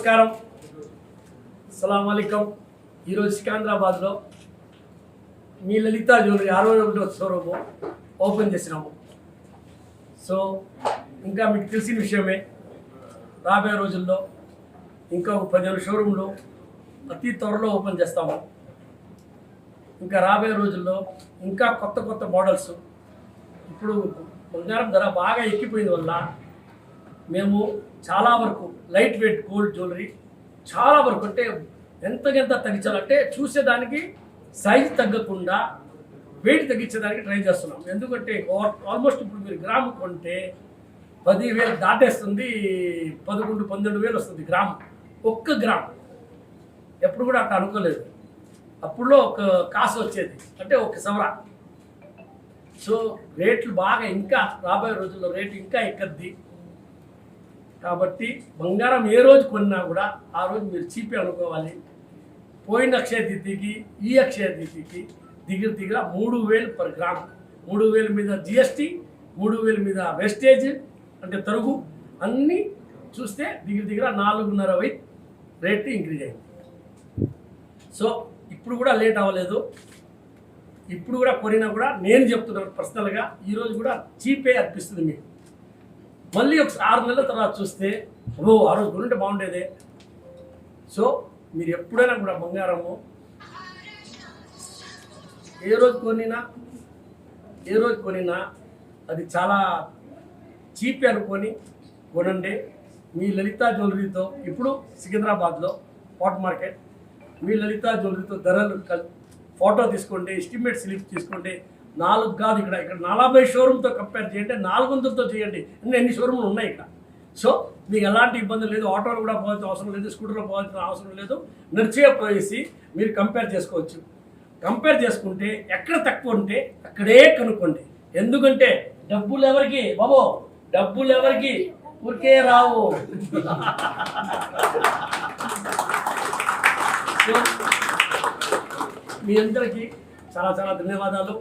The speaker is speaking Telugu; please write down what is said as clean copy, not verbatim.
నమస్కారం, అస్సలాము అలైకుం. ఈరోజు సికింద్రాబాద్లో మీ లలిత జ్యువెలరీ 61వ షోరూము ఓపెన్ చేసినాము. సో ఇంకా మీకు తెలిసిన విషయమే, రాబోయే రోజుల్లో ఇంకా 15 షోరూంలు అతి త్వరలో ఓపెన్ చేస్తాము. ఇంకా రాబోయే రోజుల్లో ఇంకా కొత్త కొత్త మోడల్స్. ఇప్పుడు బంగారం ధర బాగా ఎక్కిపోయిన వల్ల మేము చాలా వరకు లైట్ వెయిట్ గోల్డ్ జ్యువెలరీ చాలా వరకు అంటే ఎంతకెంత తగ్గించాలంటే చూసేదానికి సైజ్ తగ్గకుండా వెయిట్ తగ్గించేదానికి ట్రై చేస్తున్నాం. ఎందుకంటే ఆల్మోస్ట్ ఇప్పుడు మీరు గ్రాము కొంటే 10,000 దాటేస్తుంది, 11-12,000 వస్తుంది గ్రాము. ఒక్క గ్రామ్ ఎప్పుడు కూడా అట్లా అనుకోలేదు. అప్పుడులో ఒక కాసు వచ్చేది అంటే ఒక సవరా. సో రేట్లు బాగా ఇంకా రాబోయే రోజుల్లో రేటు ఇంకా ఎక్కద్ది. కాబట్టి బంగారం ఏ రోజు కొన్నా కూడా ఆ రోజు మీరు చీపే అనుకోవాలి. పోయిన అక్షయ తిథికి ఈ అక్షయ తిథికి దగ్గర 3,000 పర్ గ్రామ్, 3,000 మీద జిఎస్టీ, 3,000 మీద వెస్టేజ్ అంటే తరుగు అన్నీ చూస్తే దగ్గర 4.5 రేటు ఇంక్రీజ్ అయింది. సో ఇప్పుడు కూడా లేట్ అవ్వలేదు. ఇప్పుడు కూడా కొనినా కూడా నేను చెప్తున్నాను పర్సనల్గా, ఈరోజు కూడా చీపే అనిపిస్తుంది మీకు. మళ్ళీ ఒక 6 నెలల తర్వాత చూస్తే ఆ రోజు కొనుంటే బాగుండేదే. సో మీరు ఎప్పుడైనా కూడా బంగారము ఏ రోజు కొనినా అది చాలా చీపే అనుకొని కొనండి. మీ లలిత జ్యువెలరీతో ఇప్పుడు సికింద్రాబాద్లో పాట్ మార్కెట్, మీ లలిత జ్యువెలరీతో ధరలు ఫోటో తీసుకోండి, ఎస్టిమేట్ స్లిప్ తీసుకోండి. 4 కాదు, ఇక్కడ 40 షోరూమ్తో కంపేర్ చేయండి, 400తో చేయండి. ఎన్ని షోరూమ్లు ఉన్నాయి ఇక్కడ. సో మీకు ఎలాంటి ఇబ్బంది లేదు. ఆటోలో కూడా పోవాల్సిన అవసరం లేదు, స్కూటర్లో పోవాల్సిన అవసరం లేదు. నడిచే పోయేసి మీరు కంపేర్ చేసుకోవచ్చు. కంపేర్ చేసుకుంటే ఎక్కడ తక్కువ ఉంటే అక్కడే కనుక్కోండి. ఎందుకంటే డబ్బులు ఎవరికి బాబో, డబ్బులు ఎవరికి ఊరికే రావు. సో మీ అందరికీ చాలా చాలా ధన్యవాదాలు.